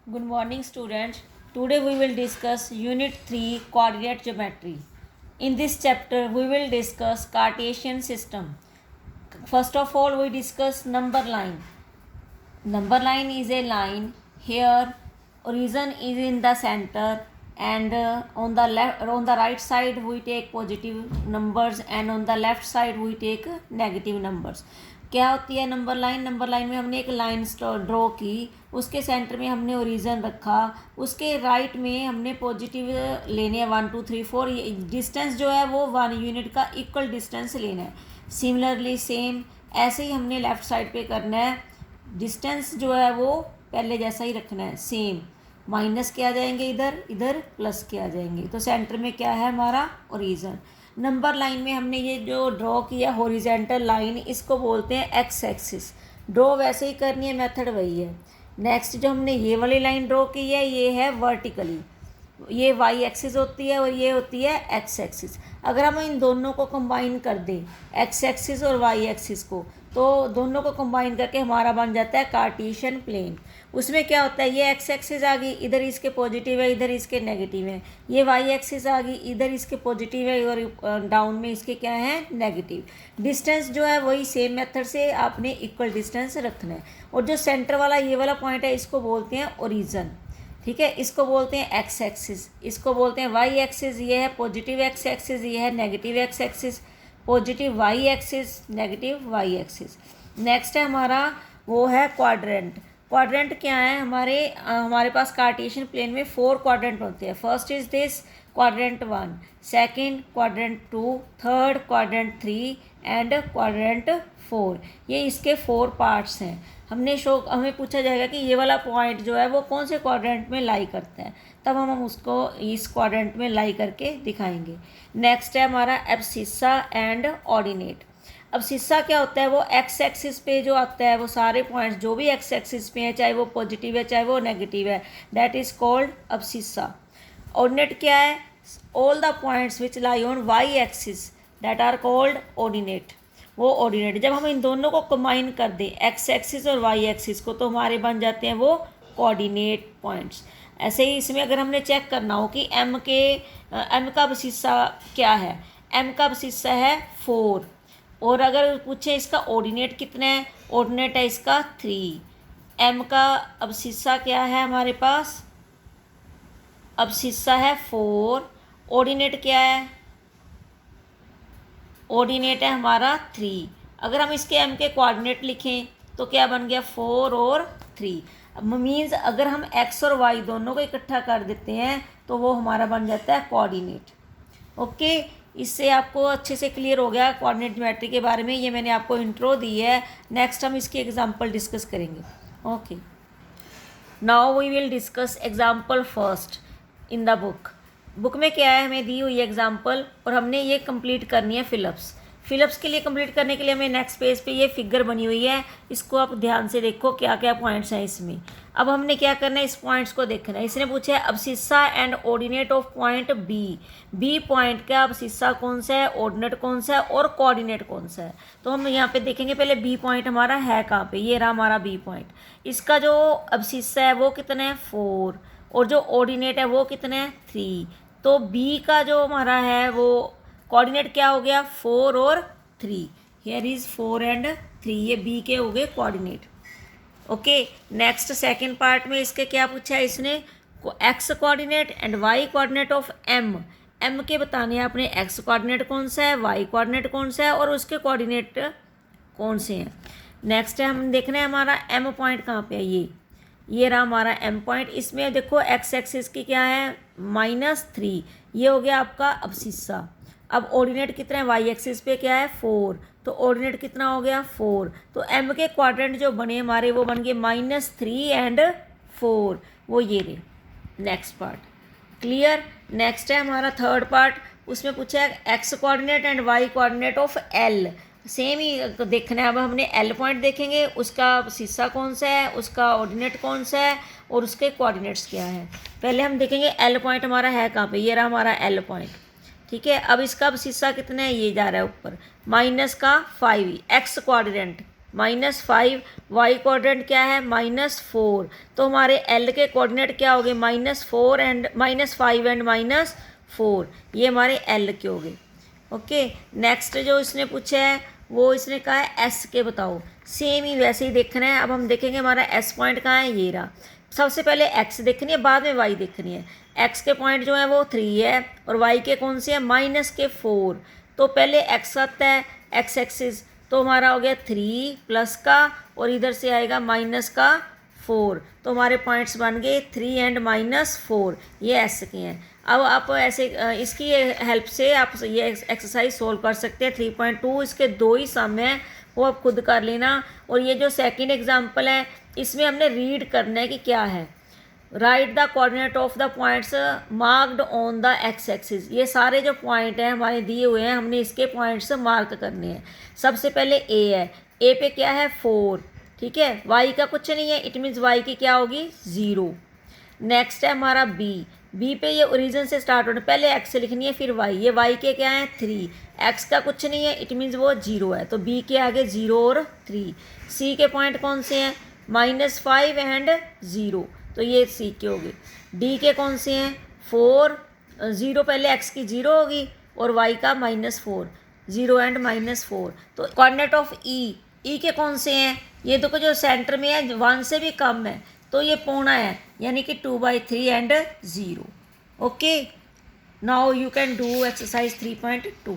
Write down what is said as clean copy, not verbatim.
Good morning, students. Today we will discuss Unit 3 Coordinate Geometry. In this chapter, we will discuss Cartesian system. First of all, we discuss number line. Number line is a line. Here, origin is in the center, and on the right side we take positive numbers, and on the left side we take negative numbers. क्या होती है number line में हमने एक line draw की, उसके centre में हमने ओरिजिन रखा, उसके राइट में हमने पॉजिटिव लेने हैं 1 2 3 4, डिस्टेंस जो है वो 1 यूनिट का इक्वल डिस्टेंस लेना है. सिमिलरली सेम ऐसे ही हमने लेफ़्ट साइड पे करना है. डिस्टेंस जो है वो पहले जैसा ही रखना है, सेम. माइनस के आ जाएंगे इधर, इधर प्लस के आ जाएंगे. तो सेंटर में क्या है हमारा ओरिजिन. नंबर लाइन में हमने ये जो ड्रॉ किया हॉरिजेंटल लाइन, इसको बोलते हैं एक्स एक्सिस. ड्रॉ वैसे ही करनी है, मेथड वही है. नेक्स्ट जो हमने ये वाली लाइन ड्रॉ की है, ये है वर्टिकली. ये वाई एक्सिस होती है और ये होती है एक्स एक्सिस. अगर हम इन दोनों को कंबाइन कर दें, एक्स एक्सिस और वाई एक्सिस को, तो दोनों को कंबाइन करके हमारा बन जाता है कार्टेशियन प्लेन. उसमें क्या होता है, ये एक्स एक्सिस आ गई, इधर इसके पॉजिटिव है, इधर इसके नेगेटिव है. ये वाई एक्सिस आ गई, इधर इसके पॉजिटिव है और डाउन में इसके क्या है, नेगेटिव. डिस्टेंस जो है वही सेम मेथड से आपने इक्वल डिस्टेंस रखना है. और जो सेंटर वाला ये वाला पॉइंट है, इसको बोलते हैं ओरिजिन. ठीक है, इसको बोलते हैं एक्स एक्सिस, इसको बोलते हैं वाई एक्सिस. ये है पॉजिटिव एक्स एक्सिस, ये है negative X axis. Positive Y axis, negative Y axis. Next है हमारा वो है क्वाड्रेंट. क्वाड्रेंट क्या है, हमारे पास कार्टेशियन प्लेन में 4 क्वाड्रेंट होते हैं. First is this quadrant 1, second quadrant 2, third quadrant 3 and quadrant 4. ये इसके 4 पार्ट्स हैं. हमें पूछा जाएगा कि ये वाला पॉइंट जो है वो कौन से क्वाड्रेंट में लाई करता है, तब हम उसको इस क्वाड्रेंट में लाई करके दिखाएंगे. नेक्स्ट है हमारा एब्सिस्सा एंड ऑर्डिनेट. एब्सिस्सा क्या होता है, वो एक्स एक्सिस पे जो आता है, वो सारे पॉइंट्स जो भी एक्स एक्सिस पे हैं, चाहे वो पॉजिटिव है चाहे वो नेगेटिव है, that is called abscissa. Ordinate क्या है, all the points which lie on Y axis that are called ordinate. वो ऑर्डिनेट. जब हम इन दोनों को कंबाइन कर दें, एक्स एक्सिस और वाई एक्सिस को, तो हमारे बन जाते हैं वो कोऑर्डिनेट पॉइंट्स. ऐसे ही इसमें अगर हमने चेक करना हो कि एम का एब्सिस्सा क्या है, एम का एब्सिस्सा है 4. और अगर पूछे इसका ऑर्डिनेट कितना है, ऑर्डिनेट है इसका 3. एम का एब्सिस्सा क्या है हमारे पास, एब्सिस्सा है 4. ऑर्डिनेट क्या है, ऑर्डिनेट है हमारा 3. अगर हम इसके एम के कोऑर्डिनेट लिखें तो क्या बन गया, 4 और 3. मीन्स अगर हम एक्स और वाई दोनों को इकट्ठा कर देते हैं तो वो हमारा बन जाता है कोऑर्डिनेट. ओके, इससे आपको अच्छे से क्लियर हो गया कोऑर्डिनेट ज्योमेट्री के बारे में. ये मैंने आपको इंट्रो दी है. नेक्स्ट हम इसकी एग्जांपल डिस्कस करेंगे. Okay, now we will discuss example first in the book में क्या है, हमें दी हुई एग्जांपल और हमने ये कंप्लीट करनी है फिलअप्स के लिए. कंप्लीट करने के लिए हमें नेक्स्ट पेज पे ये फिगर बनी हुई है, इसको आप ध्यान से देखो क्या क्या पॉइंट्स हैं इसमें. अब हमने क्या करना है, इस पॉइंट्स को देखना है. इसने पूछा है abscissa and ordinate of point B point का एब्सिस्सा कौन सा है, ऑर्डिनेट कौन सा है और कोऑर्डिनेट कौन सा है. तो हम यहाँ पे देखेंगे पहले बी पॉइंट हमारा है कहाँ पे, ये रहा हमारा बी पॉइंट. इसका जो एब्सिस्सा है वो कितना है 4 और जो ऑर्डिनेट है वो कितना है 3. तो बी का जो हमारा है वो कोऑर्डिनेट क्या हो गया 4 और 3. हियर इज 4 एंड 3, ये बी के हो गए coordinate. Okay, next second part में इसके क्या पूछा है इसने, X coordinate and Y coordinate of M. M के बताने हैं आपने एक्स कोऑर्डिनेट कौन सा है, वाई कोऑर्डिनेट कौन सा है और उसके कोऑर्डिनेट कौन से हैं. नेक्स्ट है हम देखना है हमारा एम पॉइंट कहाँ पे है, ये रहा हमारा एम पॉइंट. इसमें देखो एक्स एक्सिस की क्या है -3, ये हो गया आपका एब्सिस्सा. अब ऑर्डिनेट कितना है, वाई एक्सिस पे क्या है 4, तो ऑर्डिनेट कितना हो गया 4. तो एम के क्वाड्रेंट जो बने हमारे वो बन गए -3 एंड 4, वो ये रहे. Next part clear. नेक्स्ट है हमारा थर्ड पार्ट, उसमें पूछा है X coordinate and Y coordinate of L. Same ही देखना है. अब हमने एल पॉइंट देखेंगे, उसका एब्सिस्सा कौन सा है, उसका ऑर्डिनेट कौन सा है और उसके कोऑर्डिनेट्स क्या है. पहले हम देखेंगे एल पॉइंट हमारा है कहाँ पे, ये रहा हमारा एल पॉइंट. ठीक है, अब इसका एब्सिस्सा कितना है, ये जा रहा है ऊपर -5. एक्स कोऑर्डिनेट -5, वाई कोऑर्डिनेट क्या है -4, तो हमारे एल के कोऑर्डिनेट क्या हो गए -4 एंड -5 एंड -4, ये हमारे एल के हो गए। ओके, नेक्स्ट जो इसने पूछा है वो इसने कहा है एस के बताओ, सेम ही वैसे ही देखना है। अब हम देखेंगे हमारा एस पॉइंट कहाँ है, ये रहा। सबसे पहले एक्स देखनी है, बाद में वाई देखनी है। एक्स के पॉइंट जो है वो 3 है और वाई के कौन से हैं -4, तो पहले एक्स आता है एक्स एक्सिस, तो हमारा हो गया 3 प्लस का और इधर से आएगा -4, तो हमारे पॉइंट्स बन गए 3 एंड -4, ये एस के हैं। अब आप ऐसे इसकी हेल्प से आप ये एक्सरसाइज सोल्व कर सकते हैं। 3.2 इसके 2 ही सम हैं, वो आप खुद कर लेना। और ये जो सेकंड एग्जांपल है इसमें हमने रीड करना है कि क्या है। Right the coordinate of the points marked on the x axis, ये सारे जो पॉइंट हैं हमारे दिए हुए हैं, हमने इसके पॉइंट्स मार्क करने हैं। सबसे पहले ए है, ए पे क्या है 4, ठीक है, वाई का कुछ नहीं है, इट मीन्स वाई की क्या होगी 0। नेक्स्ट है हमारा बी, बी पे ये ओरिजिन से स्टार्ट होना, पहले एक्स लिखनी है फिर वाई, ये वाई के क्या है 3, एक्स का कुछ नहीं है, इट मीन्स वो 0 है, तो बी के आगे 0 और 3। सी के पॉइंट कौन से हैं -5 एंड 0, तो ये सी के हो गए। डी के कौन से हैं 4, 0 पहले एक्स की 0 होगी और वाई का -4, 0 एंड -4। तो कोऑर्डिनेट ऑफ ई, ई के कौन से हैं, ये देखो जो सेंटर में है 1 से भी कम है, तो ये पौना है, यानी कि 2/3 and 0। Okay, now you can do exercise 3.2।